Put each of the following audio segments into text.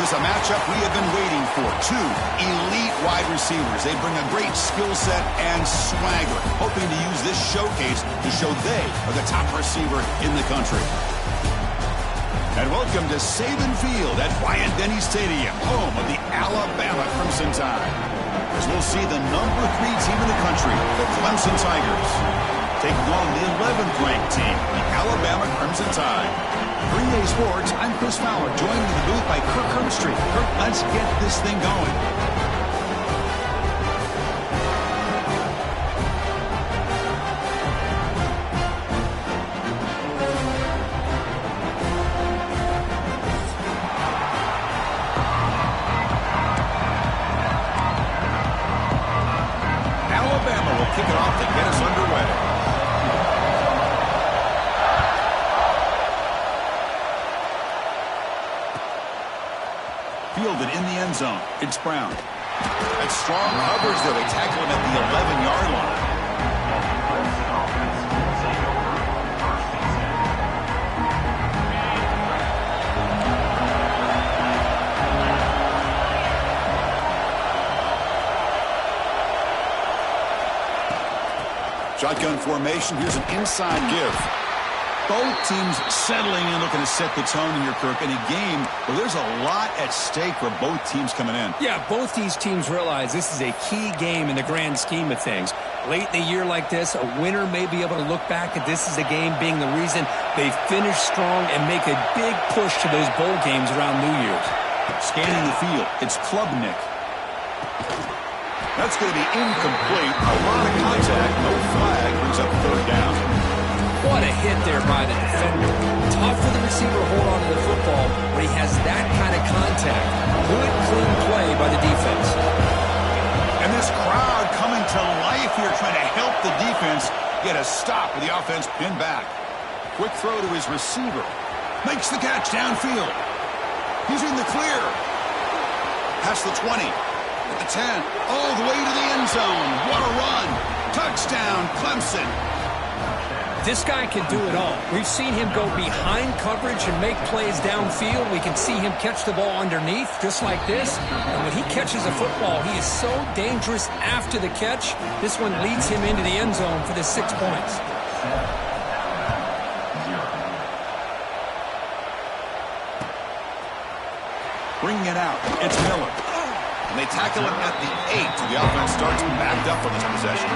This is a matchup we have been waiting for. Two elite wide receivers. They bring a great skill set and swagger, hoping to use this showcase to show they are the top receiver in the country. And welcome to Saban Field at Bryant-Denny Stadium, home of the Alabama Crimson Tide. As we'll see the number 3 team in the country, the Clemson Tigers, taking on the 11th ranked team, the Alabama Crimson Tide. For EA Sports, I'm Chris Fowler, joined in the booth by Kirk Herbstreit. Kirk, let's get this thing going. Alabama will kick it off to get us underway. Fielded in the end zone. It's Brown. That's strong coverage there. They tackle him at the 11-yard line. Shotgun formation. Here's an inside give. Both teams settling in, looking to set the tone in here, Kirk, in a game where there's a lot at stake for both teams coming in. Yeah, both these teams realize this is a key game in the grand scheme of things. Late in a year like this, a winner may be able to look back at this as a game being the reason they finish strong and make a big push to those bowl games around New Year's. Scanning the field, it's Klubnik. That's going to be incomplete. A lot of contact, no flag, brings up third down. What a hit there by the defender. Tough for the receiver to hold on to the football when he has that kind of contact. Good, clean play by the defense. And this crowd coming to life here, trying to help the defense get a stop with the offense pinned back. Quick throw to his receiver. Makes the catch downfield. He's in the clear. Past the 20. At the 10. All the way to the end zone. What a run. Touchdown, Clemson. This guy can do it all. We've seen him go behind coverage and make plays downfield. We can see him catch the ball underneath, just like this. And when he catches a football, he is so dangerous after the catch. This one leads him into the end zone for the 6 points. Bringing it out, it's Miller. And they tackle him at the 8. The offense starts backed up on this possession.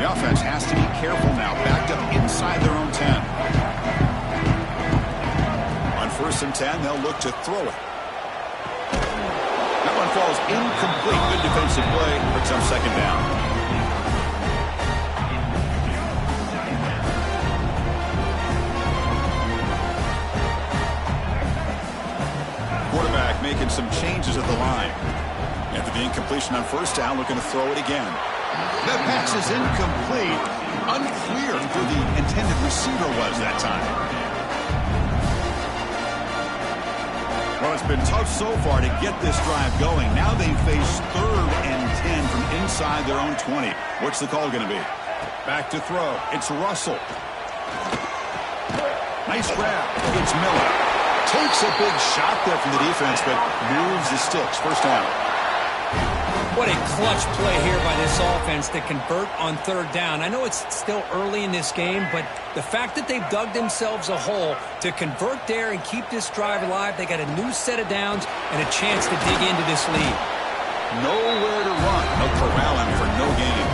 Offense has to be careful now, backed up inside their own 10. On 1st and 10, they'll look to throw it. That one falls incomplete. Good defensive play, brings up 2nd down. Quarterback making some changes at the line. After the incompletion on 1st down, looking to throw it again. That pass is incomplete. Unclear who the intended receiver was that time. Well, it's been tough so far to get this drive going. Now they face 3rd and 10 from inside their own 20. What's the call going to be? Back to throw. It's Russell. Nice grab. It's Miller. Takes a big shot there from the defense, but moves the sticks. 1st down. What a clutch play here by this offense to convert on 3rd down. I know it's still early in this game, but the fact that they've dug themselves a hole to convert there and keep this drive alive, they got a new set of downs and a chance to dig into this lead. Nowhere to run. No corral him for no gain.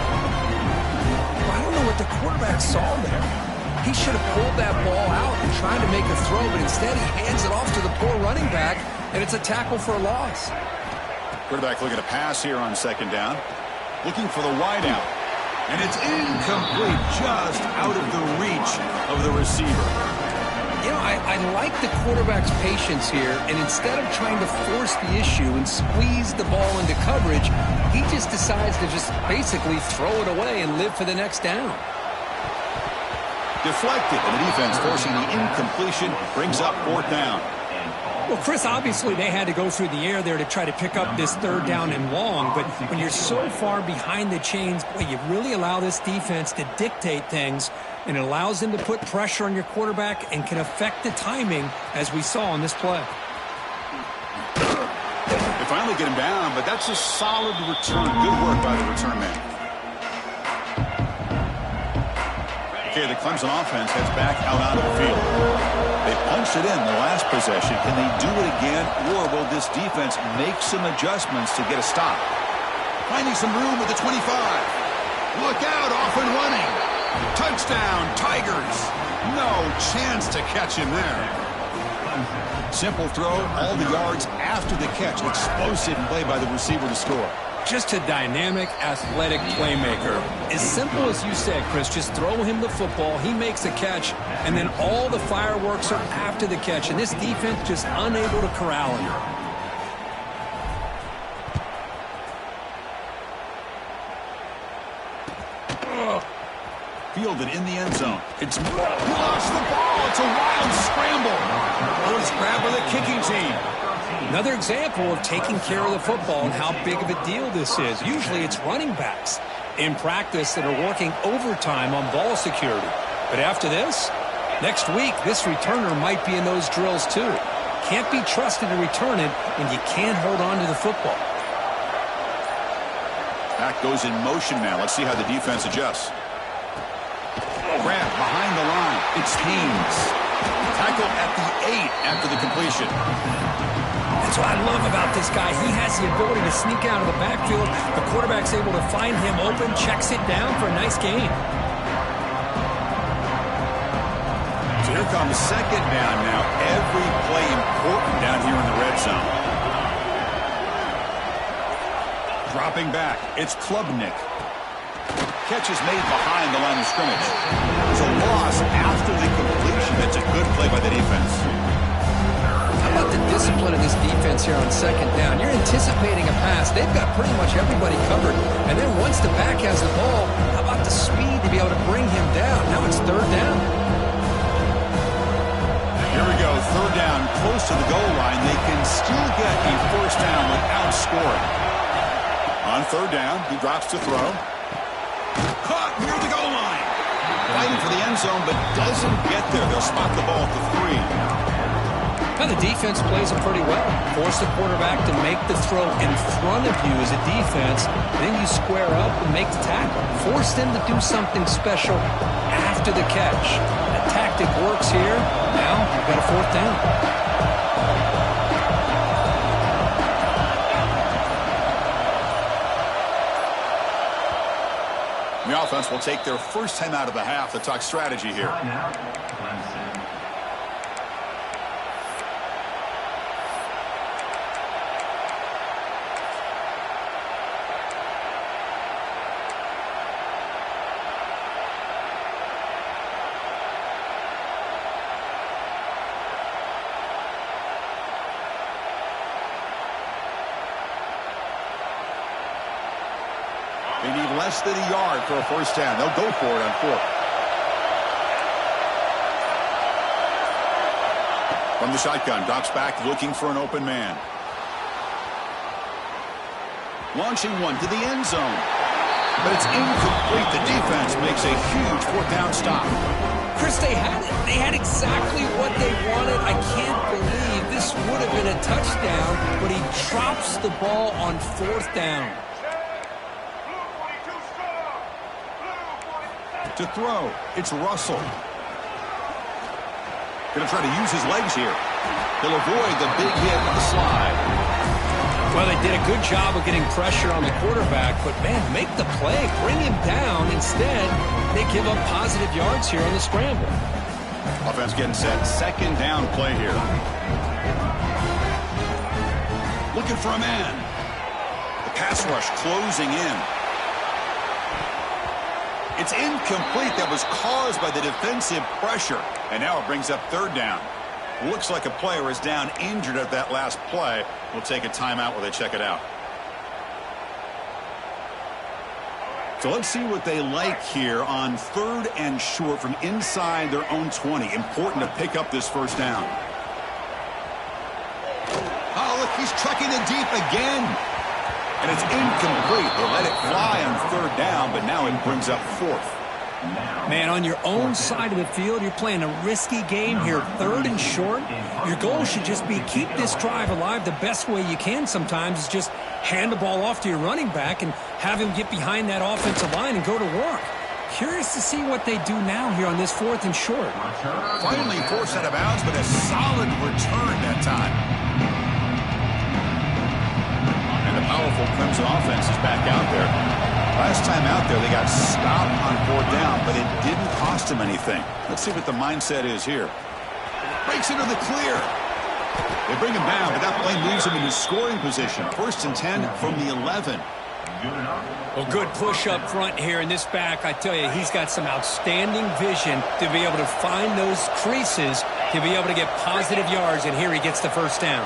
I don't know what the quarterback saw there. He should have pulled that ball out and tried to make a throw, but instead he hands it off to the poor running back, and it's a tackle for a loss. Quarterback looking to pass here on 2nd down. Looking for the wideout. And it's incomplete, just out of the reach of the receiver. You know, I like the quarterback's patience here, and instead of trying to force the issue and squeeze the ball into coverage, he just decides to just basically throw it away and live for the next down. Deflected, and the defense forcing the incompletion brings up 4th down. Well, Chris, obviously they had to go through the air there to try to pick up this third down and long, but when you're so far behind the chains, boy, you really allow this defense to dictate things, and it allows them to put pressure on your quarterback and can affect the timing, as we saw on this play. They finally get him down, but that's a solid return. Good work by the return man. Okay, the Clemson offense heads back out onto the field. They punched it in the last possession. Can they do it again, or will this defense make some adjustments to get a stop? Finding some room at the 25. Look out, off and running. Touchdown, Tigers. No chance to catch him there. Simple throw, all the yards after the catch. Explosive play by the receiver to score. Just a dynamic, athletic playmaker. As simple as you said, Chris, just throw him the football, he makes a catch, and then all the fireworks are after the catch, and this defense just unable to corral him. Fielded in the end zone. It's he lost the ball. It's a wild scramble. Oh, it's grabbed by the kicking team. Another example of taking care of the football and how big of a deal this is. Usually it's running backs in practice that are working overtime on ball security. But after this, next week, this returner might be in those drills too. Can't be trusted to return it when you can't hold on to the football. Back goes in motion now. Let's see how the defense adjusts. Grab behind the line. It's Haynes. Tackle at the 8 after the completion. That's what I love about this guy. He has the ability to sneak out of the backfield. The quarterback's able to find him open, checks it down for a nice gain. So here comes second down now. Every play important down here in the red zone. Dropping back. It's Klubnik. Catch is made behind the line of scrimmage. It's a loss after the completion. That's a good play by the defense. How about the discipline of this defense here on second down? You're anticipating a pass. They've got pretty much everybody covered. And then once the back has the ball, how about the speed to be able to bring him down? Now it's third down. Here we go. Third down, close to the goal line. They can still get a first down without scoring. On third down, he drops to throw. Caught near the goal line. Fighting for the end zone, but doesn't get there. They'll spot the ball at the 3. Now the defense plays it pretty well. Force the quarterback to make the throw in front of you as a defense. Then you square up and make the tackle. Force them to do something special after the catch. That tactic works here. Now you've got a fourth down. The offense will take their first time out of the half to talk strategy here. They need less than a yard for a first down. They'll go for it on 4th. From the shotgun, drops back looking for an open man. Launching one to the end zone. But it's incomplete. The defense makes a huge fourth down stop. Chris, they had it. They had exactly what they wanted. I can't believe this would have been a touchdown, but he drops the ball on 4th down. To throw, it's Russell. Going to try to use his legs here. He'll avoid the big hit with the slide. Well, they did a good job of getting pressure on the quarterback, but, man, make the play. Bring him down. Instead, they give up positive yards here on the scramble. Offense getting set. Second down play here. Looking for a man. The pass rush closing in. It's incomplete. That was caused by the defensive pressure. And now it brings up third down. Looks like a player is down injured at that last play. We'll take a timeout while they check it out. So let's see what they like here on 3rd and short from inside their own 20. Important to pick up this first down. He's trucking it deep again. And it's incomplete. They let it fly on third down, but now it brings up fourth. Man, on your own side of the field, you're playing a risky game here, third and short. Your goal should just be keep this drive alive the best way you can sometimes is just hand the ball off to your running back and have him get behind that offensive line and go to work. Curious to see what they do now here on this fourth and short. Finally forced out of bounds, but a solid return that time. And the powerful Crimson offense is back out there. Last time out there, they got stopped on fourth down, but it didn't cost them anything. Let's see what the mindset is here. Breaks into the clear. They bring him down, but that play leaves him in his scoring position. 1st and 10 from the 11. Well, good push up front here in this back. I tell you, he's got some outstanding vision to be able to find those creases, to be able to get positive yards, and here he gets the first down.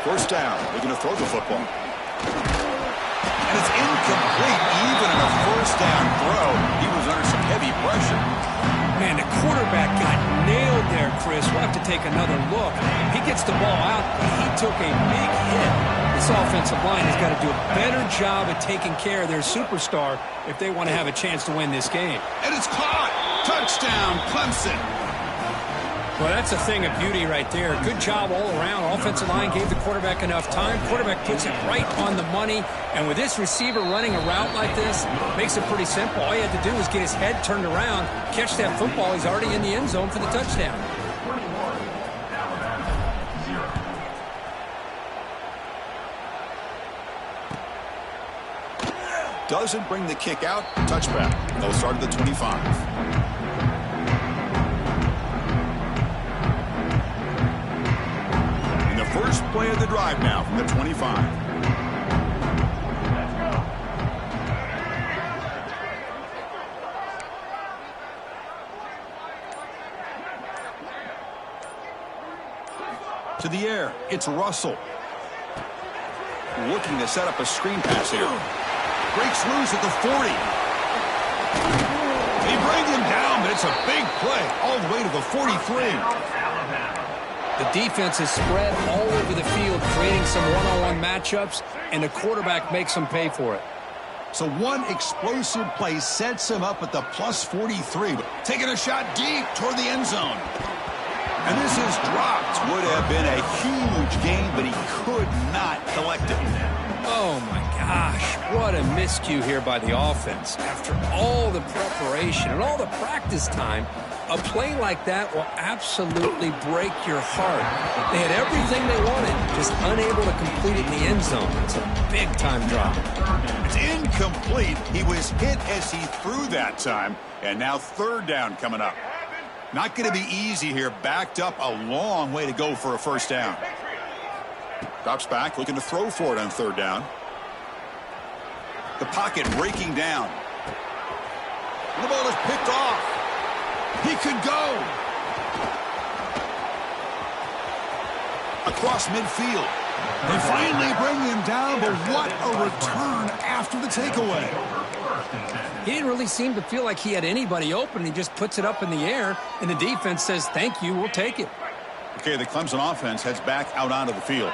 First down. They're going to throw the football. And it's incomplete. Even in a first down throw, he was under some heavy pressure. Man, the quarterback got nailed there, Chris. We'll have to take another look. He gets the ball out, but he took a big hit. This offensive line has got to do a better job of taking care of their superstar if they want to have a chance to win this game. And it's caught. Touchdown, Clemson. Well, that's a thing of beauty right there. Good job all around. Offensive line gave the quarterback enough time. Quarterback puts it right on the money. And with this receiver running a route like this, makes it pretty simple. All he had to do was get his head turned around, catch that football. He's already in the end zone for the touchdown. Doesn't bring the kick out. Touchback. They'll start at the 25. First play of the drive now from the 25. To the air, it's Russell. Looking to set up a screen pass here. Breaks loose at the 40. They bring him down, but it's a big play all the way to the 43. The defense is spread all over the field, creating some one-on-one matchups, and the quarterback makes them pay for it. So one explosive play sets him up at the plus 43. Taking a shot deep toward the end zone. And this is dropped. Would have been a huge game, but he could not collect it. Oh, my gosh. What a miscue here by the offense. After all the preparation and all the practice time, a play like that will absolutely break your heart. They had everything they wanted, just unable to complete it in the end zone. It's a big-time drop. It's incomplete. He was hit as he threw that time, and now third down coming up. Not going to be easy here. Backed up a long way to go for a first down. Drops back, looking to throw for it on third down. The pocket breaking down. The ball is picked off. He could go. Across midfield. They finally bring him down, but what a return after the takeaway. He didn't really seem to feel like he had anybody open. He just puts it up in the air, and the defense says, thank you, we'll take it. Okay, the Clemson offense heads back out onto the field.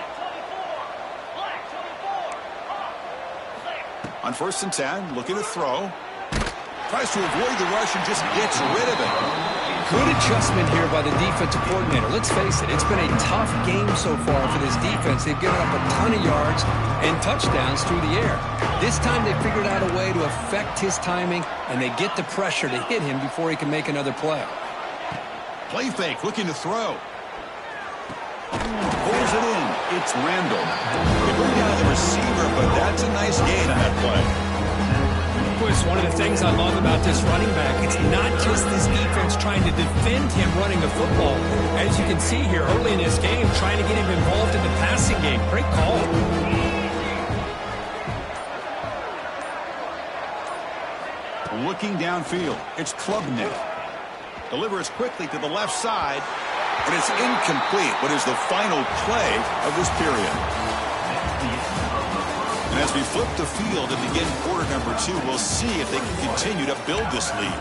On 1st and 10, looking to throw. Tries to avoid the rush and just gets rid of it. Good adjustment here by the defensive coordinator. Let's face it, it's been a tough game so far for this defense. They've given up a ton of yards and touchdowns through the air. This time they figured out a way to affect his timing, and they get the pressure to hit him before he can make another play. Play fake, looking to throw. Pulls it in. It's Randall. They bring down the receiver, but that's a nice gain on that play. One of the things I love about this running back, it's not just this defense trying to defend him running the football. As you can see here early in this game, trying to get him involved in the passing game. Great call. Looking downfield, it's Klubnik. Delivers quickly to the left side, but it's incomplete. What is the final play of this period? And as we flip the field and begin quarter number 2, we'll see if they can continue to build this lead.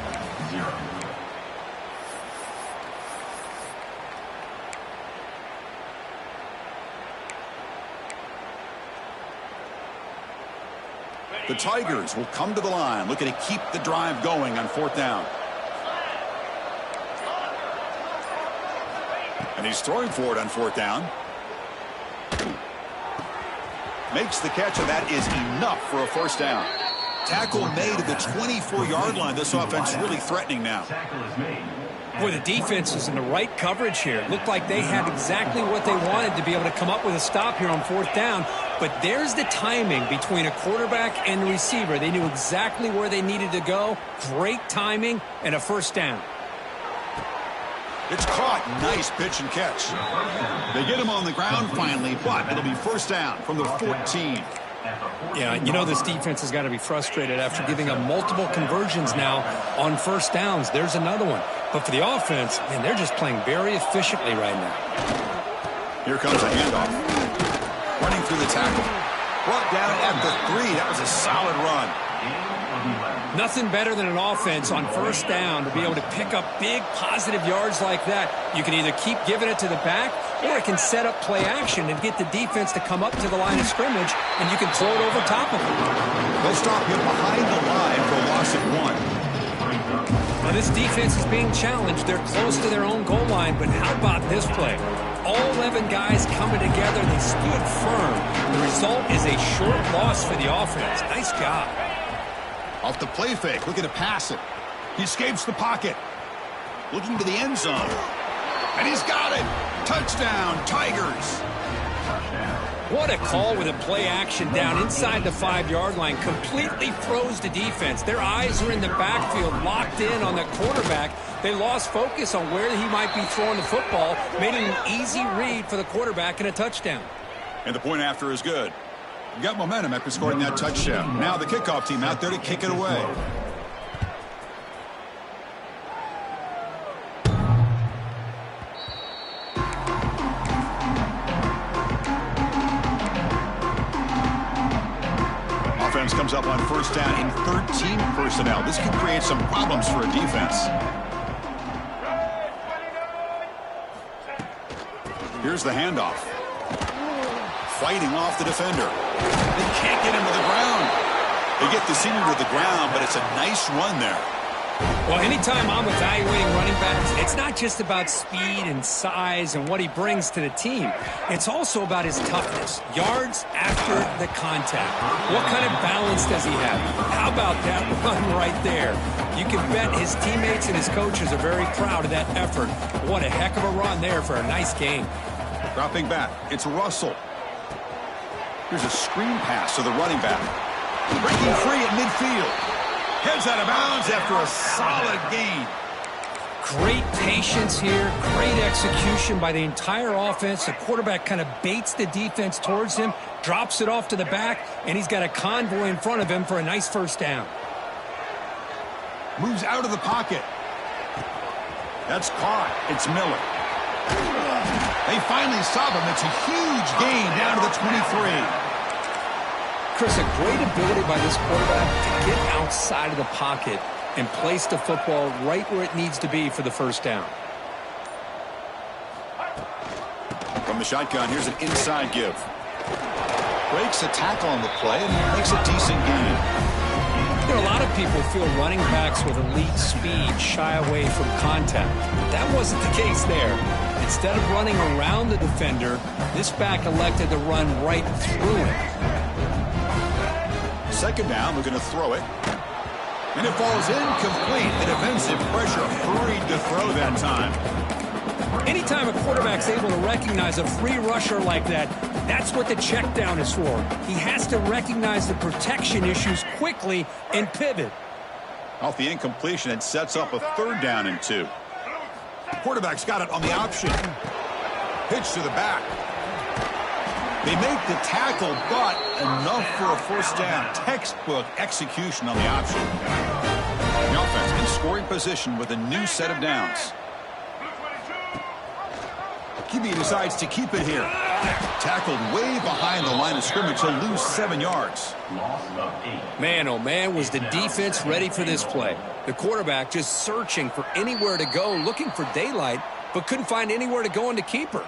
The Tigers will come to the line, looking to keep the drive going on 4th down. And he's throwing for it on 4th down. Makes the catch, and that is enough for a 1st down. Tackle made at the 24-yard line. This offense really threatening now. Boy, the defense is in the right coverage here. It looked like they had exactly what they wanted to be able to come up with a stop here on 4th down. But there's the timing between a quarterback and the receiver. They knew exactly where they needed to go. Great timing and a 1st down. It's caught. Nice pitch and catch. They get him on the ground finally, but it'll be 1st down from the 14. Yeah, you know this defense has got to be frustrated after giving up multiple conversions now on 1st downs. There's another one. But for the offense, man, they're just playing very efficiently right now. Here comes a handoff. Running through the tackle. Brought down at the 3. That was a solid run. Nothing better than an offense on 1st down to be able to pick up big positive yards like that. You can either keep giving it to the back, or it can set up play action and get the defense to come up to the line of scrimmage, and you can throw it over top of them. They'll stop you behind the line for a loss of 1. Now this defense is being challenged. They're close to their own goal line, but how about this play? All 11 guys coming together. They stood firm. The result is a short loss for the offense. Nice job. Off the play fake, looking to pass it. He escapes the pocket. Looking to the end zone. And he's got it. Touchdown, Tigers. What a call with a play action down inside the 5-yard line. Completely froze the defense. Their eyes are in the backfield, locked in on the quarterback. They lost focus on where he might be throwing the football. Made it an easy read for the quarterback and a touchdown. And the point after is good. Got momentum after scoring that touchdown. Now the kickoff team out there to kick it away. Offense comes up on 1st down in 13 personnel. This could create some problems for a defense. Here's the handoff. Fighting off the defender. They can't get him to the ground. They get the senior to the ground, but it's a nice run there. Well, anytime I'm evaluating running backs, it's not just about speed and size and what he brings to the team. It's also about his toughness. Yards after the contact. What kind of balance does he have? How about that run right there? You can bet his teammates and his coaches are very proud of that effort. What a heck of a run there for a nice game. Dropping back, it's Russell. Here's a screen pass to the running back. Breaking free at midfield. Heads out of bounds after a solid gain. Great patience here. Great execution by the entire offense. The quarterback kind of baits the defense towards him, drops it off to the back, and he's got a convoy in front of him for a nice 1st down. Moves out of the pocket. That's caught. It's Miller. They finally stop him. It's a huge gain down to the 23. Chris, a great ability by this quarterback to get outside of the pocket and place the football right where it needs to be for the 1st down. From the shotgun, here's an inside give. Breaks a tackle on the play and makes a decent gain. You know, a lot of people feel running backs with elite speed shy away from contact. That wasn't the case there. Instead of running around the defender, this back elected to run right through him. 2nd down, looking to throw it. And it falls incomplete. The defensive pressure hurried to throw that time. Anytime a quarterback's able to recognize a free rusher like that, that's what the check down is for. He has to recognize the protection issues quickly and pivot. Off the incompletion, it sets up a 3rd down and 2. Quarterback's got it on the option. Pitch to the back. They make the tackle, but enough for a 1st down. Textbook execution on the option. The offense in scoring position with a new set of downs. QB decides to keep it here. Tackled way behind the line of scrimmage. He'll lose 7 yards. Man, oh man, was the defense ready for this play. The quarterback just searching for anywhere to go, looking for daylight, but couldn't find anywhere to go into keeper.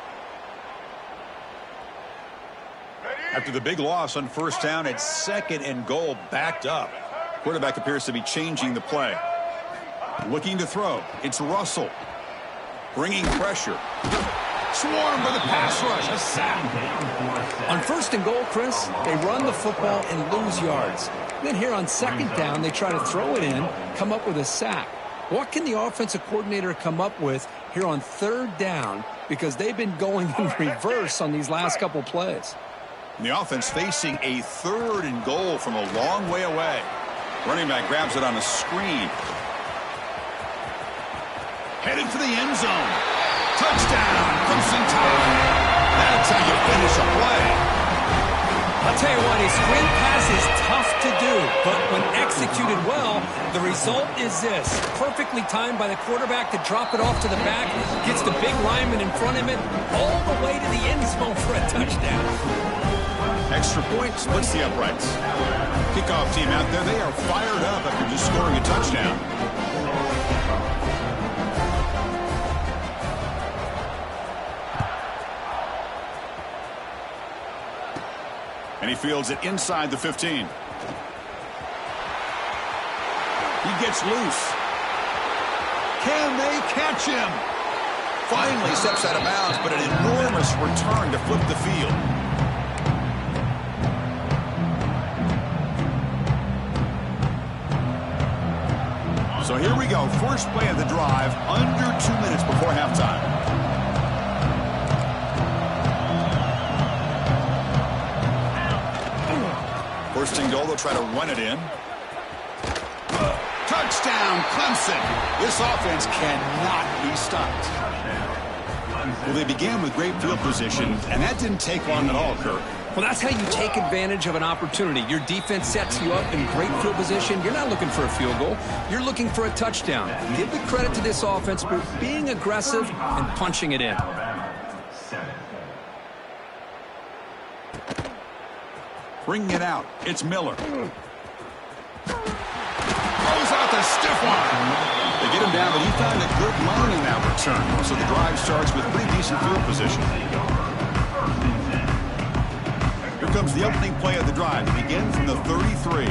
Ready? After the big loss on first down, it's 2nd and goal, backed up. Quarterback appears to be changing the play. Looking to throw. It's Russell. Bringing pressure. Swarmed by the pass rush. A sack. On 1st and goal, Chris, they run the football and lose yards. Then here on 2nd down, they try to throw it in, come up with a sack. What can the offensive coordinator come up with here on 3rd down? Because they've been going in reverse on these last couple plays. And the offense facing a 3rd and goal from a long way away. Running back grabs it on a screen. Headed for the end zone. Touchdown, Crimson Tide. That's how you finish a play. I'll tell you what, a screen pass is tough to do, but when executed well, the result is this. Perfectly timed by the quarterback to drop it off to the back, gets the big lineman in front of him, all the way to the end zone for a touchdown. Extra point splits the uprights. Kickoff team out there, they are fired up after just scoring a touchdown. And he fields it inside the 15. He gets loose. Can they catch him? Finally steps out of bounds, but an enormous return to flip the field. So here we go. First play of the drive, under 2 minutes before halftime. First and goal, they'll try to run it in. Touchdown, Clemson. This offense cannot be stopped. Well, they began with great field position, and that didn't take long at all, Kirk. Well, that's how you take advantage of an opportunity. Your defense sets you up in great field position. You're not looking for a field goal. You're looking for a touchdown. Give the credit to this offense for being aggressive and punching it in. Bringing it out. It's Miller. Throws out the stiff one. They get him down, but he found a good line in that return. So the drive starts with pretty decent field position. Here comes the opening play of the drive. It begins from the 33.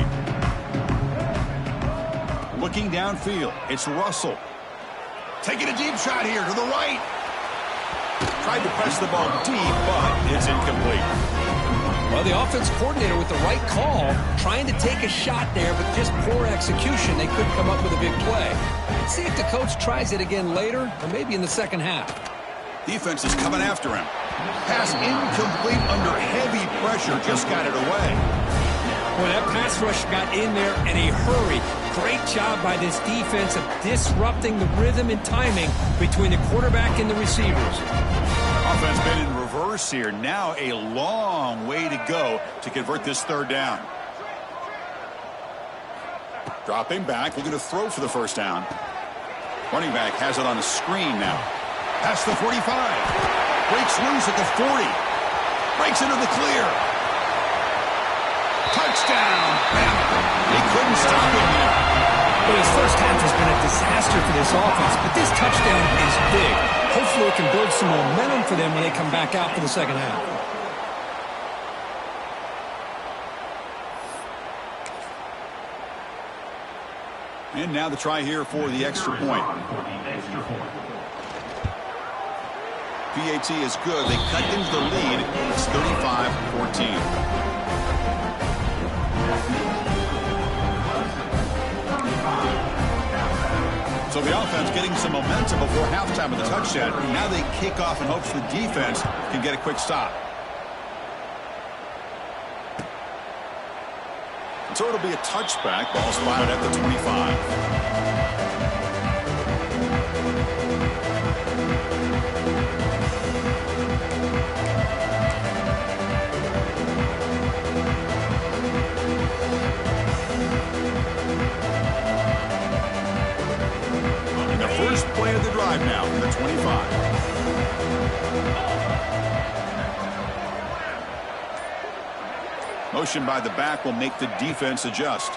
Looking downfield. It's Russell. Taking a deep shot here to the right. Tried to press the ball deep, but it's incomplete. Well, the offense coordinator with the right call, trying to take a shot there, but just poor execution. They couldn't come up with a big play. Let's see if the coach tries it again later, or maybe in the second half. Defense is coming after him. Pass incomplete under heavy pressure. Just got it away. Boy, that pass rush got in there in a hurry. Great job by this defense of disrupting the rhythm and timing between the quarterback and the receivers. Offense been in reverse here. Now a long way to go to convert this 3rd down. Dropping back, looking to throw for the first down. Running back has it on a screen now. Past the 45. Breaks loose at the 40. Breaks into the clear. Touchdown, Bama. They couldn't stop him there. Well, his first half has been a disaster for this offense, but this touchdown is big. Hopefully it can build some momentum for them when they come back out for the second half. And now the try here for the extra point. PAT is good. They cut into the lead. It's 35-14. So the offense getting some momentum before halftime of the touchdown. Now they kick off in hopes the defense can get a quick stop. And so it'll be a touchback. Ball spotted at the 25. First play of the drive now from the 25. Motion by the back will make the defense adjust.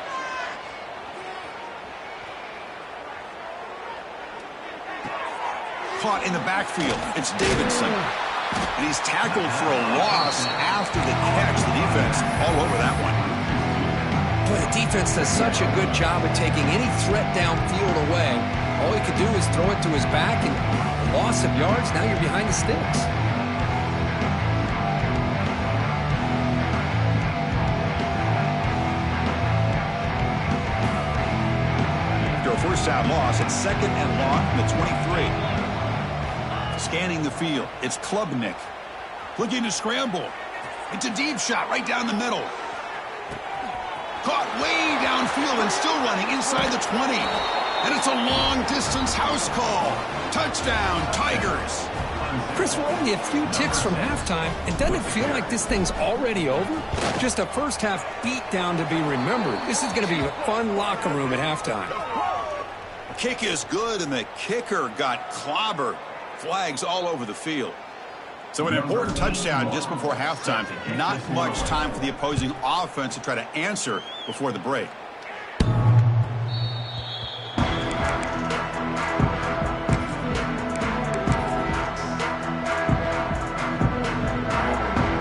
Caught in the backfield. It's Davidson. And he's tackled for a loss after the catch. The defense all over that one. But the defense does such a good job of taking any threat downfield away. All he could do is throw it to his back, and loss of yards, now you're behind the sticks. After a first down loss, it's 2nd and long from the 23. Scanning the field, it's Klubnik. Looking to scramble. It's a deep shot right down the middle. Caught way downfield and still running inside the 20. And it's a long-distance house call. Touchdown, Tigers. Chris, we're only a few ticks from halftime, and doesn't it feel like this thing's already over? Just a first-half beatdown to be remembered. This is going to be a fun locker room at halftime. Kick is good, and the kicker got clobbered. Flags all over the field. So an important touchdown just before halftime. Not much time for the opposing offense to try to answer before the break.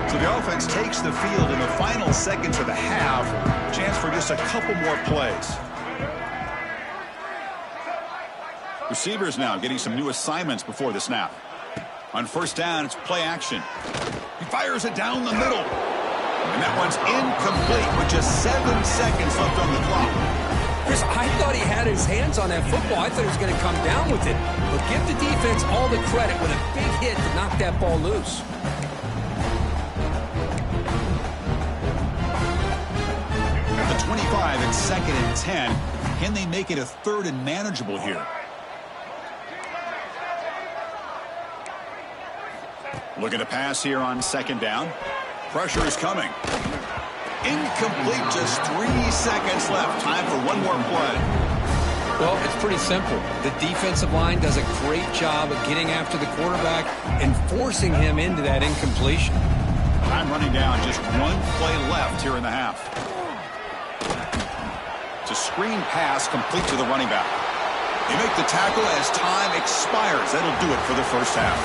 So the offense takes the field in the final seconds of the half. Chance for just a couple more plays. Receivers now getting some new assignments before the snap. On first down, it's play action. He fires it down the middle. And that one's incomplete with just 7 seconds left on the clock. Chris, I thought he had his hands on that football. I thought he was going to come down with it. But give the defense all the credit with a big hit to knock that ball loose. At the 25, it's 2nd and 10. Can they make it a 3rd and manageable here? Looking to pass here on 2nd down. Pressure is coming. Incomplete, just 3 seconds left. Time for one more play. Well, it's pretty simple. The defensive line does a great job of getting after the quarterback and forcing him into that incompletion. Time running down, just one play left here in the half. It's a screen pass complete to the running back. They make the tackle as time expires. That'll do it for the first half.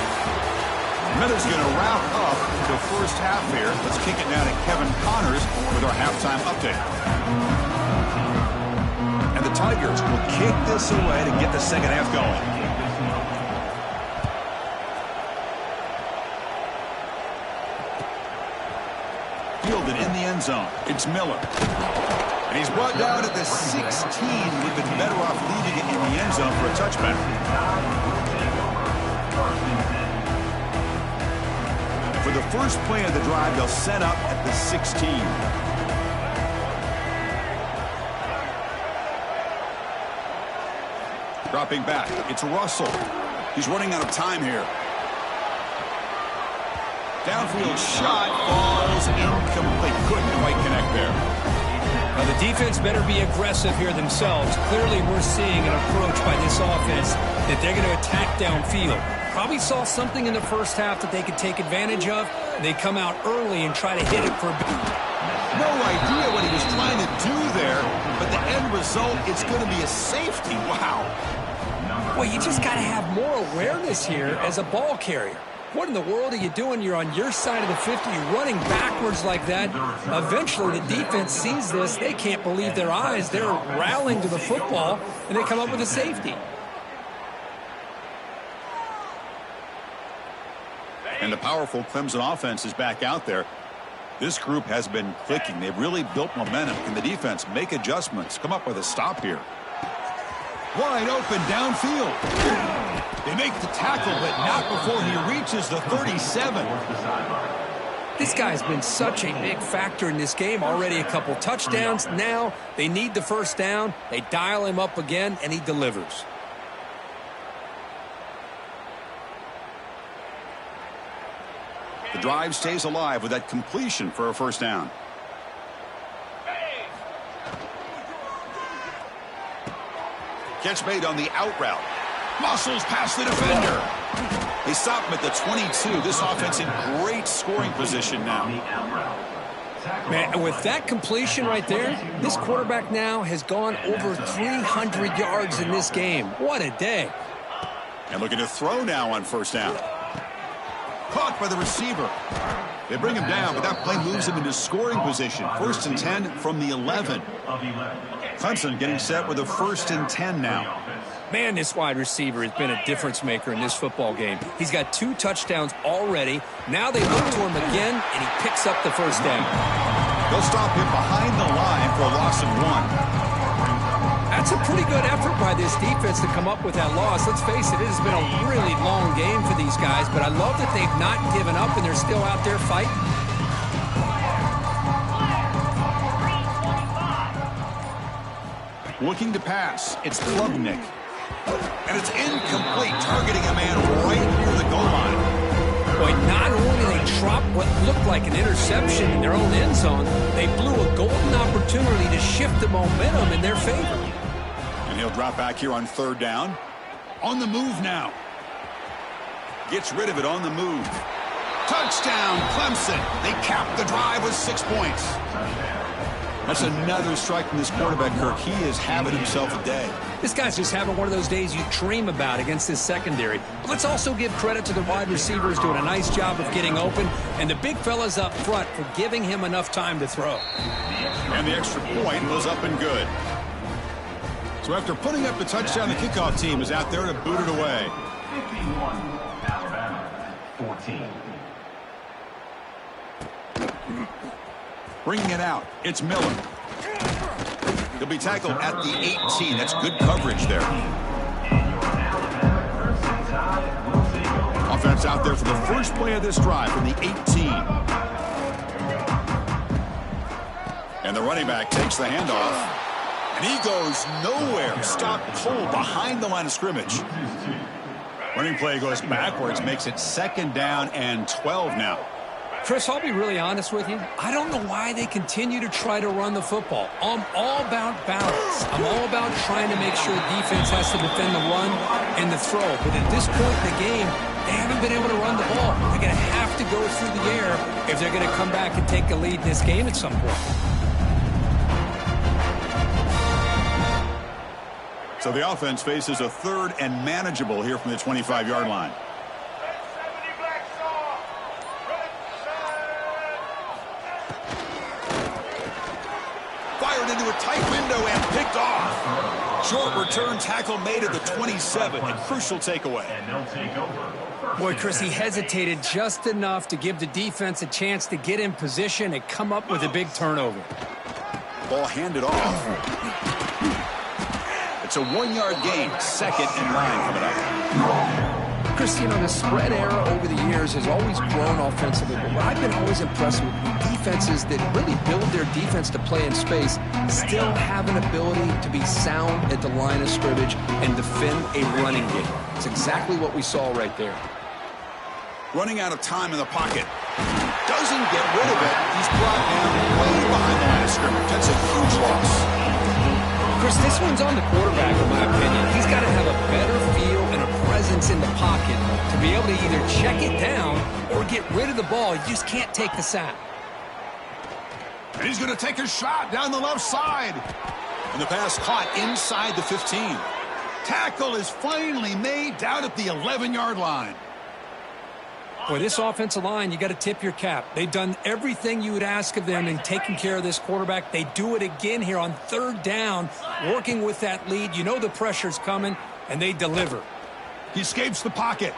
Miller's going to wrap up the first half here. Let's kick it now to Kevin Connors with our halftime update. And the Tigers will kick this away to get the second half going. Fielded in the end zone. It's Miller. And he's brought down at the 16. We've been better off leading it in the end zone for a touchback. For the first play of the drive, they'll set up at the 16. Dropping back, it's Russell. He's running out of time here. Downfield shot falls incomplete. Couldn't quite connect there. Now the defense better be aggressive here themselves. Clearly we're seeing an approach by this offense that they're going to attack downfield. Probably saw something in the first half that they could take advantage of. They come out early and try to hit it for a beat. No idea what he was trying to do there, but the end result, it's going to be a safety. Wow. Well, you just got to have more awareness here as a ball carrier. What in the world are you doing? You're on your side of the 50. You're running backwards like that. Eventually, the defense sees this. They can't believe their eyes. They're rallying to the football, and they come up with a safety. And the powerful Clemson offense is back out there. This group has been clicking. They've really built momentum. Can the defense make adjustments? Come up with a stop here. Wide open downfield. They make the tackle, but not before he reaches the 37. This guy's been such a big factor in this game. Already a couple touchdowns. Now they need the first down. They dial him up again, and he delivers. The drive stays alive with that completion for a first down. Catch made on the out route. Muscles past the defender. They stop him at the 22. This offense in great scoring position now. Man, and with that completion right there, this quarterback now has gone over 300 yards in this game. What a day. And looking to throw now on first down. Caught by the receiver. They bring him down, but that play moves him into scoring position. 1st and 10 from the 11. Clemson getting set with a 1st and 10 now. Man, this wide receiver has been a difference maker in this football game. He's got 2 touchdowns already. Now they look to him again, and he picks up the 1st down. They'll stop him behind the line for a loss of 1. That's a pretty good effort by this defense to come up with that loss. Let's face it, it has been a really long game for these guys, but I love that they've not given up and they're still out there fighting. Looking to pass. It's Klubnik. And it's incomplete, targeting a man right near the goal line. Boy, not only did they drop what looked like an interception in their own end zone, they blew a golden opportunity to shift the momentum in their favor. And he'll drop back here on 3rd down. On the move now. Gets rid of it on the move. Touchdown, Clemson. They cap the drive with 6 points. That's another strike from this quarterback, Kirk. He is having himself a day. This guy's just having one of those days you dream about against this secondary. But let's also give credit to the wide receivers doing a nice job of getting open, and the big fellas up front for giving him enough time to throw. And the extra point was up and good. So after putting up the touchdown, the kickoff team is out there to boot it away. 51, Alabama, 14. Bringing it out, it's Miller. He'll be tackled at the 18. That's good coverage there. Offense out there for the first play of this drive from the 18. And the running back takes the handoff. And he goes nowhere. Stop cold behind the line of scrimmage. Running play goes backwards, makes it 2nd down and 12 now. Chris, I'll be really honest with you. I don't know why they continue to try to run the football. I'm all about balance. I'm all about trying to make sure defense has to defend the run and the throw. But at this point in the game, they haven't been able to run the ball. They're going to have to go through the air if they're going to come back and take a lead in this game at some point. So the offense faces a 3rd and manageable here from the 25-yard line. Fired into a tight window and picked off. Short return tackle made at the 27. A crucial takeaway. Boy, Chris, he hesitated just enough to give the defense a chance to get in position and come up with a big turnover. Ball handed off. It's a 1-yard gain. 2nd and 9 coming up. Chris, you know, the spread era over the years has always grown offensively, but what I've been always impressed with defenses that really build their defense to play in space still have an ability to be sound at the line of scrimmage and defend a running game. It's exactly what we saw right there. Running out of time in the pocket. Doesn't get rid of it. He's brought down way behind the line of scrimmage. That's a huge loss. Chris, this one's on the quarterback, in my opinion. He's got to have a better feel and a presence in the pocket to be able to either check it down or get rid of the ball. You just can't take the sack. And he's going to take a shot down the left side. And the pass caught inside the 15. Tackle is finally made down at the 11-yard line. Boy, this offensive line, you got to tip your cap. They've done everything you would ask of them in taking care of this quarterback. They do it again here on 3rd down, working with that lead. You know the pressure's coming, and they deliver. He escapes the pocket.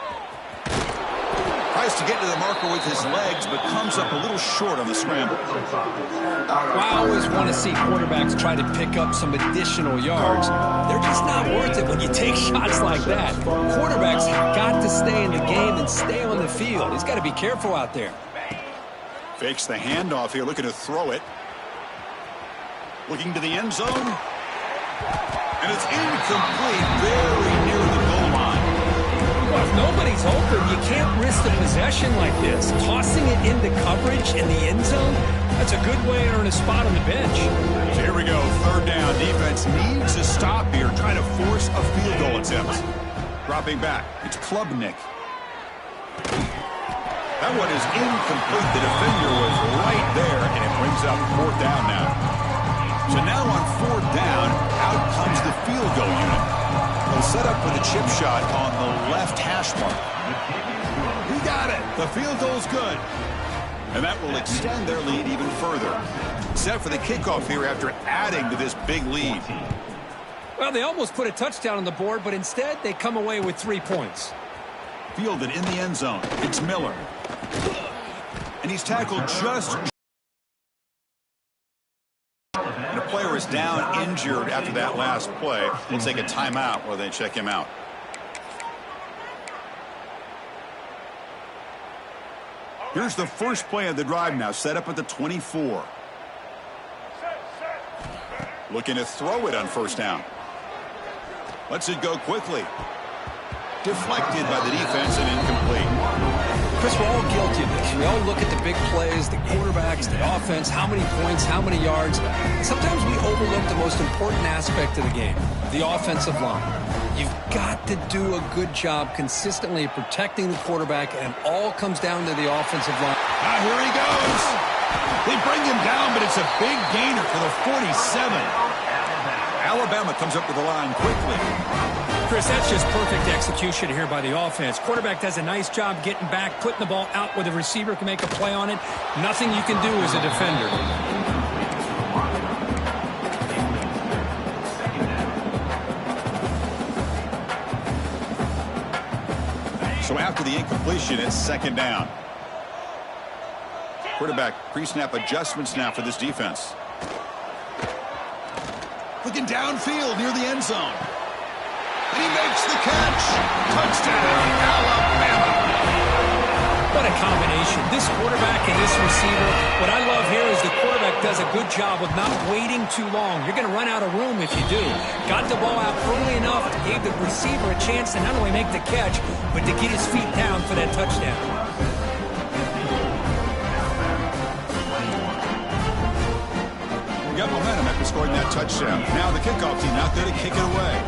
Tries to get to the marker with his legs, but comes up a little short on the scramble. I always want to see quarterbacks try to pick up some additional yards. They're just not worth it when you take shots like that. Quarterbacks have got to stay in the game and stay on the field. He's got to be careful out there. Fakes the handoff here, looking to throw it. Looking to the end zone. And it's incomplete, very near the goal line. Well, if nobody's open, you can't risk the possession like this. Tossing it into coverage in the end zone, that's a good way to earn a spot on the bench. So here we go, 3rd down. Defense needs to stop here, trying to force a field goal attempt. Dropping back, it's Klubnik. That one is incomplete. The defender was right there, and it brings up 4th down now. So now on 4th down, out comes the field goal unit. The Set up for the chip shot on the left hash mark. He got it. The field goal's good. And that will extend their lead even further. Set for the kickoff here after adding to this big lead. Well, they almost put a touchdown on the board, but instead they come away with 3 points. Fielded in the end zone. It's Miller. And he's tackled just. And a player is down injured after that last play. We'll take a timeout while they check him out. Here's the first play of the drive now, set up at the 24. Looking to throw it on first down. Lets it go quickly. Deflected by the defense and incomplete. Chris, we're all guilty of this. We all look at the big plays, the quarterbacks, the offense, how many points, how many yards. And sometimes we overlook the most important aspect of the game, the offensive line. You've got to do a good job consistently protecting the quarterback, and it all comes down to the offensive line. Ah, here he goes. They bring him down, but it's a big gainer for the 47. Alabama comes up to the line quickly. Chris, that's just perfect execution here by the offense. Quarterback does a nice job getting back, putting the ball out where the receiver can make a play on it. Nothing you can do as a defender. So after the incompletion, it's second down. Quarterback pre-snap adjustments now for this defense. Looking downfield near the end zone. And he makes the catch. Touchdown, Alabama. What a combination. This quarterback and this receiver. What I love here is the quarterback does a good job of not waiting too long. You're going to run out of room if you do. Got the ball out early enough, gave the receiver a chance to not only make the catch, but to get his feet down for that touchdown. We got momentum after scoring that touchdown. Now the kickoff team out there to kick it away.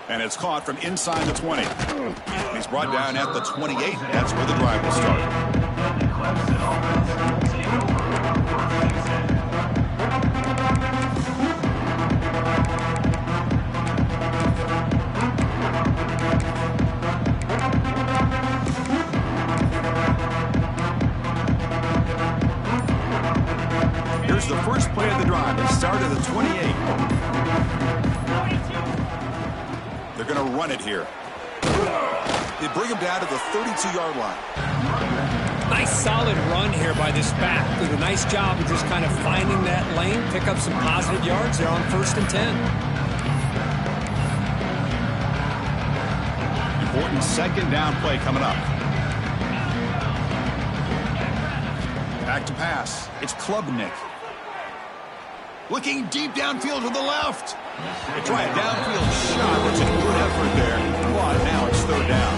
And it's caught from inside the 20. He's brought down at the 28. That's where the drive will start. Here's the first play of the drive. It started at the 28. They're going to run it here. They bring him down to the 32-yard line. Nice solid run here by this back. Did a nice job of just kind of finding that lane, pick up some positive yards there on 1st and 10. Important second down play coming up. Back to pass. It's Klubnik. Looking deep downfield to the left. They try a downfield shot. That's a good effort there. But now it's third down.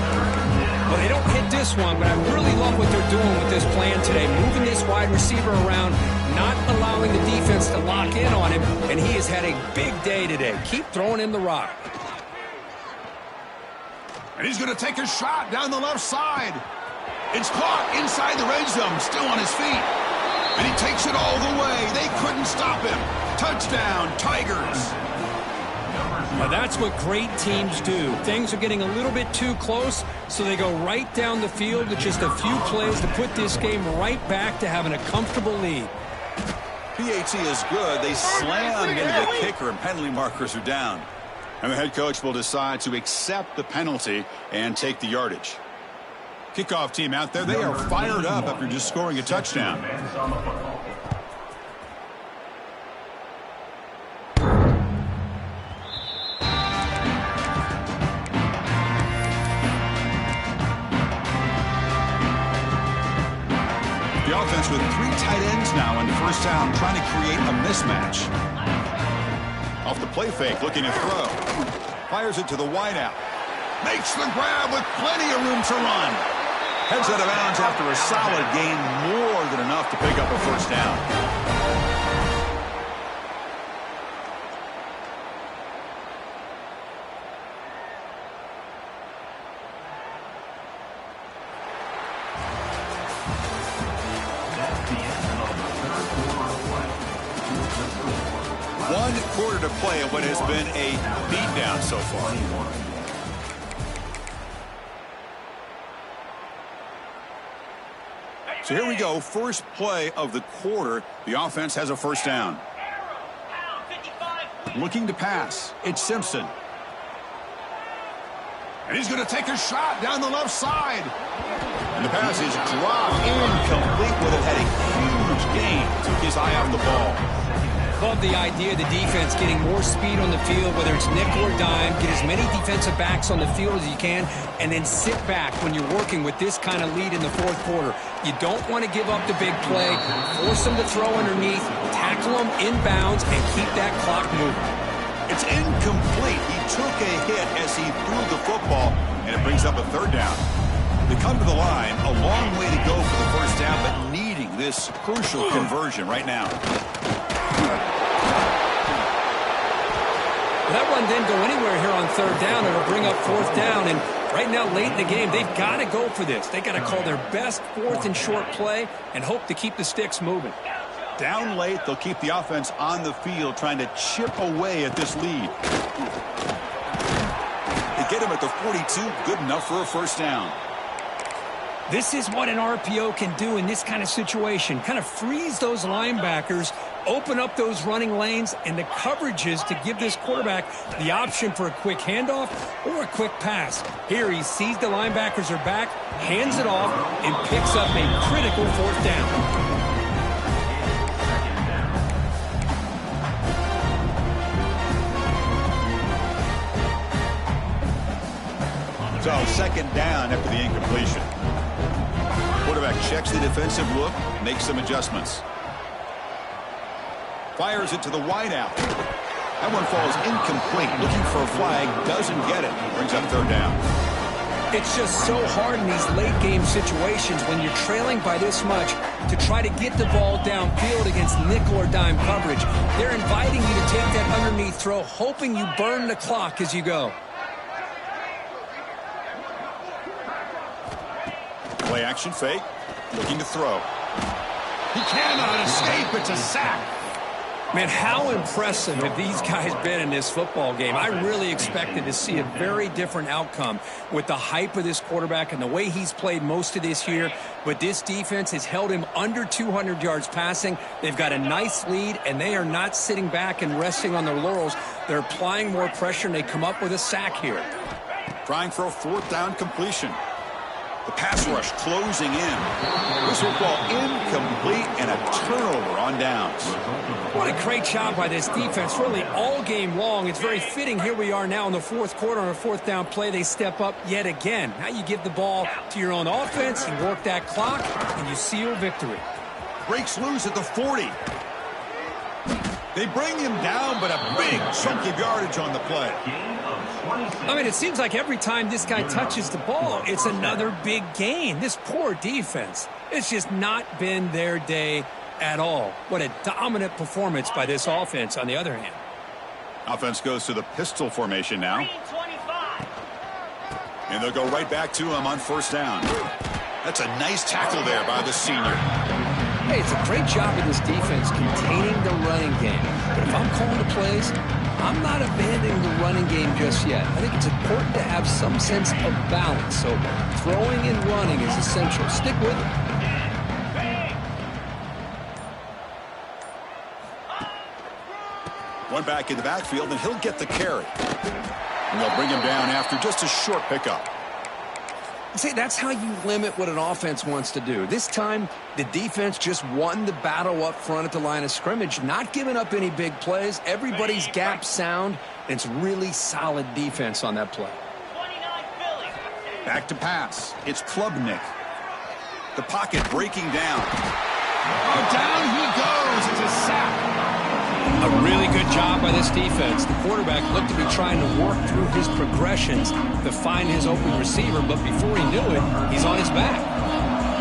Well, they don't hit this one, but I really love what they're doing with this plan today. Moving this wide receiver around, not allowing the defense to lock in on him, and he has had a big day today. Keep throwing him the rock. And he's going to take a shot down the left side. It's caught inside the red zone, still on his feet. And he takes it all the way. They couldn't stop him. Touchdown, Tigers. Now that's what great teams do. Things are getting a little bit too close, so they go right down the field with just a few plays to put this game right back to having a comfortable lead. PAT is good. They slam into the kicker, and penalty markers are down. And the head coach will decide to accept the penalty and take the yardage. Kickoff team out there, they are fired up after just scoring a touchdown. The offense with 3 tight ends now in first down, trying to create a mismatch. Off the play fake, looking to throw. Fires it to the wideout. Makes the grab with plenty of room to run. Heads out of bounds after a solid gain, more than enough to pick up a first down. 1 quarter to play in what has been a beatdown so far. So here we go, first play of the quarter. The offense has a first down. Looking to pass. It's Simpson. And he's going to take a shot down the left side. And the pass is dropped incomplete, would have had a huge gain. Took his eye off the ball. Love the idea of the defense getting more speed on the field, whether it's nickel or dime. Get as many defensive backs on the field as you can, and then sit back when you're working with this kind of lead in the fourth quarter. You don't want to give up the big play. Force them to throw underneath, tackle them inbounds, and keep that clock moving. It's incomplete. He took a hit as he threw the football, and it brings up a third down. They come to the line, a long way to go for the first down, but needing this crucial conversion right now. That run didn't go anywhere here on third down. It'll bring up fourth down, and right now, late in the game, they've got to go for this. They've got to call their best fourth and short play and hope to keep the sticks moving. Down late, they'll keep the offense on the field trying to chip away at this lead. They get him at the 42, good enough for a first down. This is what an RPO can do in this kind of situation. Kind of freeze those linebackers, open up those running lanes, and the coverages to give this quarterback the option for a quick handoff or a quick pass. Here he sees the linebackers are back, hands it off, and picks up a critical fourth down. So second down after the incompletion. Quarterback checks the defensive look, makes some adjustments. Fires it to the wideout. That one falls incomplete. Looking for a flag, doesn't get it. Brings up third down. It's just so hard in these late game situations when you're trailing by this much to try to get the ball downfield against nickel or dime coverage. They're inviting you to take that underneath throw, hoping you burn the clock as you go. Play action fake, looking to throw. He cannot escape. It's a sack. Man, how impressive have these guys been in this football game? I really expected to see a very different outcome with the hype of this quarterback and the way he's played most of this year. But this defense has held him under 200 yards passing. They've got a nice lead, and they are not sitting back and resting on their laurels. They're applying more pressure, and they come up with a sack here. Trying for a fourth down completion. The pass rush closing in. This will fall incomplete and a turnover on downs. What a great job by this defense, really all game long. It's very fitting. Here we are now in the fourth quarter on a fourth down play. They step up yet again. Now you give the ball to your own offense, you work that clock, and you seal victory. Breaks loose at the 40. They bring him down, but a big chunk of yardage on the play. I mean, it seems like every time this guy touches the ball, it's another big gain. This poor defense, it's just not been their day at all. What a dominant performance by this offense on the other hand. Offense goes to the pistol formation now. And they'll go right back to him on first down. That's a nice tackle there by the senior. Hey, it's a great job of this defense containing the running game. But if I'm calling the plays, I'm not abandoning the running game just yet. I think it's important to have some sense of balance. So throwing and running is essential. Stick with it. One back in the backfield, and he'll get the carry. And they'll bring him down after just a short pickup. See, that's how you limit what an offense wants to do. This time, the defense just won the battle up front at the line of scrimmage, not giving up any big plays. Everybody's gap sound, and it's really solid defense on that play. Back to pass. It's Klubnik. The pocket breaking down. Oh, down he goes. It's a sack. A really good job by this defense. The quarterback looked to be trying to work through his progressions to find his open receiver, but before he knew it, he's on his back.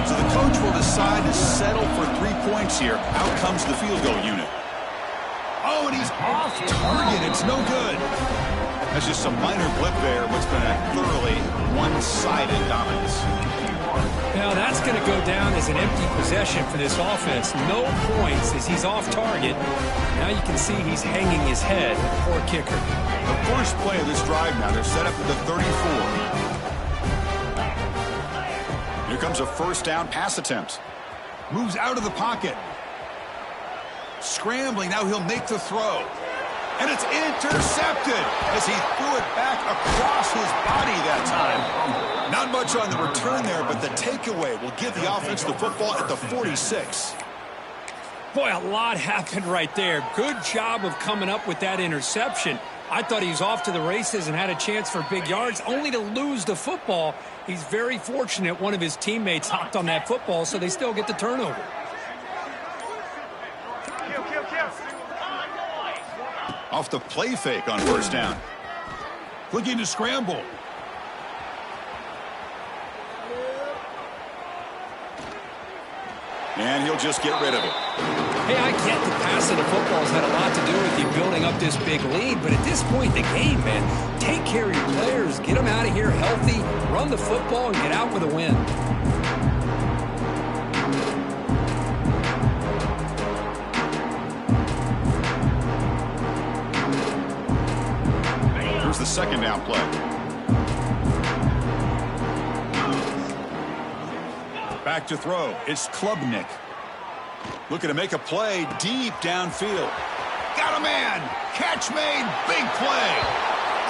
So the coach will decide to settle for 3 points here. Out comes the field goal unit. Oh, and he's off target. It's no good. That's just a minor blip there. What's been a thoroughly one-sided dominance. Now that's going to go down as an empty possession for this offense. No points as he's off target. Now you can see he's hanging his head. Poor kicker. The first play of this drive now. They're set up at the 34. Here comes a first down pass attempt. Moves out of the pocket. Scrambling. Now he'll make the throw. And it's intercepted as he threw it back across his body that time. Not much on the return there, but the takeaway will give the offense the football at the 46. Boy, a lot happened right there. Good job of coming up with that interception. I thought he was off to the races and had a chance for big yards, only to lose the football. He's very fortunate one of his teammates hopped on that football, so they still get the turnover. Off the play fake on first down. Looking to scramble. And he'll just get rid of it. Hey, I get the pass of the football's had a lot to do with you building up this big lead, but at this point in the game, man, take care of your players, get them out of here healthy, run the football, and get out with a win. Here's the second down play. Back to throw. It's Klubnik. Looking to make a play deep downfield. Got a man. Catch made. Big play.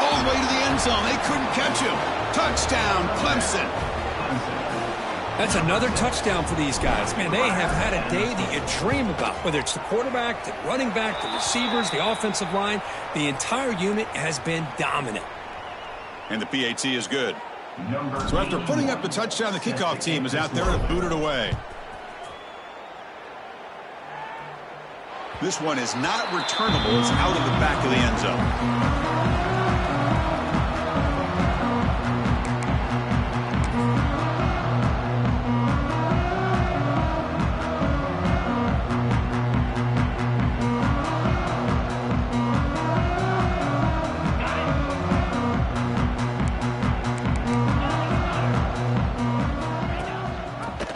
All the way to the end zone. They couldn't catch him. Touchdown, Clemson. That's another touchdown for these guys. Man, they have had a day that you dream about, whether it's the quarterback, the running back, the receivers, the offensive line. The entire unit has been dominant. And the PAT is good. So after putting up the touchdown, the kickoff team is out there to boot it away. This one is not returnable. It's out of the back of the end zone.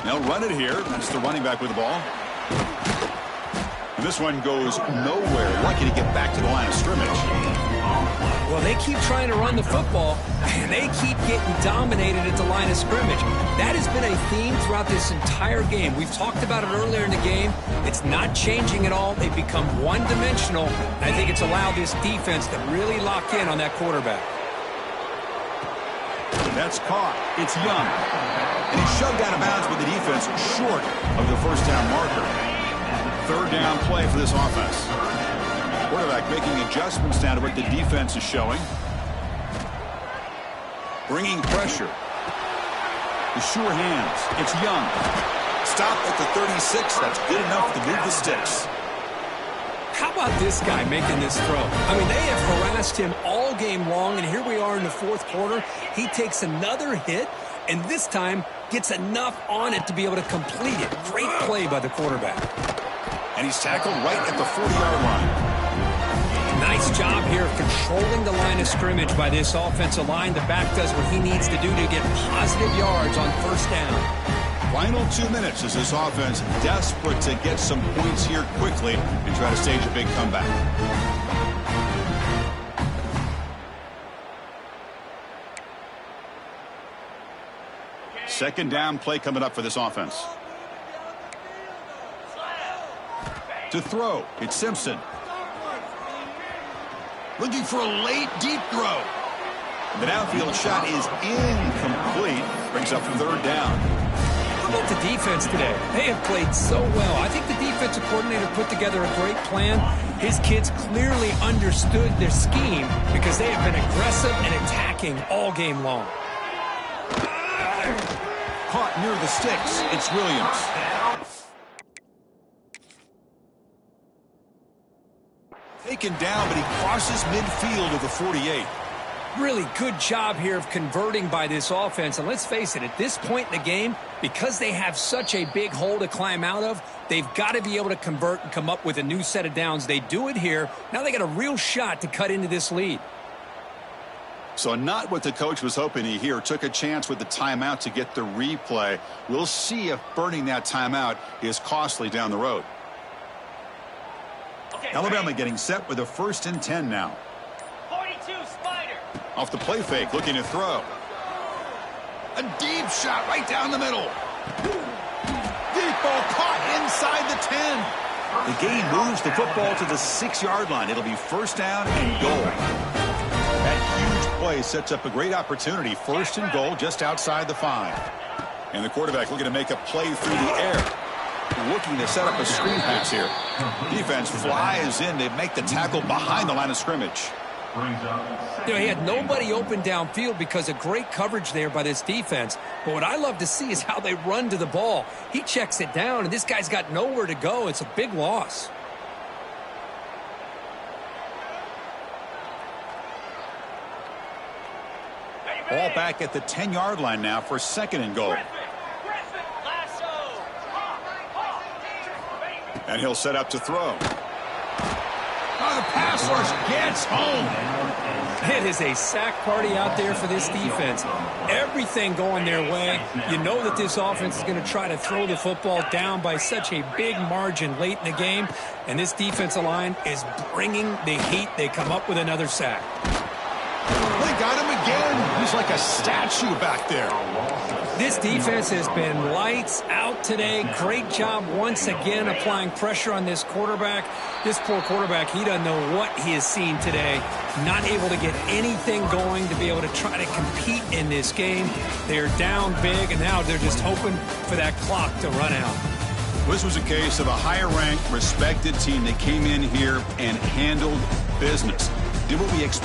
They'll run it here. That's the running back with the ball. And this one goes nowhere. Lucky to get back to the line of scrimmage. Well, they keep trying to run the football, and they keep getting dominated at the line of scrimmage. That has been a theme throughout this entire game. We've talked about it earlier in the game. It's not changing at all. They've become one-dimensional. I think it's allowed this defense to really lock in on that quarterback. That's caught. It's Young. And he's shoved out of bounds with the defense short of the first down marker. Third down play for this offense. Quarterback making adjustments down to what the defense is showing. Bringing pressure. The sure hands. It's Young. Stopped at the 36. That's good enough to move the sticks. How about this guy making this throw? I mean, they have harassed him all game long, and here we are in the fourth quarter. He takes another hit, and this time gets enough on it to be able to complete it. Great play by the quarterback. And he's tackled right at the 40-yard line. Nice job here of controlling the line of scrimmage by this offensive line. The back does what he needs to do to get positive yards on first down. Final 2 minutes as this offense desperate to get some points here quickly and try to stage a big comeback. Second down play coming up for this offense. To throw, it's Simpson. Looking for a late deep throw. The downfield shot is incomplete. Brings up third down. How about the defense today? They have played so well. I think the defensive coordinator put together a great plan. His kids clearly understood their scheme because they have been aggressive and attacking all game long. Caught near the sticks. It's Williams. Taken down, but he crosses midfield of the 48. Really good job here of converting by this offense. And let's face it, at this point in the game, because they have such a big hole to climb out of, they've got to be able to convert and come up with a new set of downs. They do it here. Now they got a real shot to cut into this lead. So not what the coach was hoping to hear. Took a chance with the timeout to get the replay. We'll see if burning that timeout is costly down the road. Alabama getting set with a 1st and 10 now. 42, Spider. Off the play fake, looking to throw. A deep shot right down the middle. Deep ball caught inside the 10. The gain moves the football to the 6-yard line. It'll be 1st down and goal. That huge play sets up a great opportunity. 1st and goal just outside the 5. And the quarterback looking to make a play through the air. Looking to set up a screen pass here. Defense flies in. They make the tackle behind the line of scrimmage. You know, he had nobody open downfield because of great coverage there by this defense. But what I love to see is how they run to the ball. He checks it down, and this guy's got nowhere to go. It's a big loss. Ball back at the 10-yard line now for 2nd and goal. And he'll set up to throw. The pass rush gets home. It is a sack party out there for this defense. Everything going their way. You know that this offense is going to try to throw the football down by such a big margin late in the game. And this defensive line is bringing the heat. They come up with another sack. They got him again. He's like a statue back there. This defense has been lights out today. Great job once again applying pressure on this quarterback. This poor quarterback, he doesn't know what he has seen today. Not able to get anything going to be able to try to compete in this game. They're down big, and now they're just hoping for that clock to run out. This was a case of a higher-ranked, respected team that came in here and handled business. Did what we expected.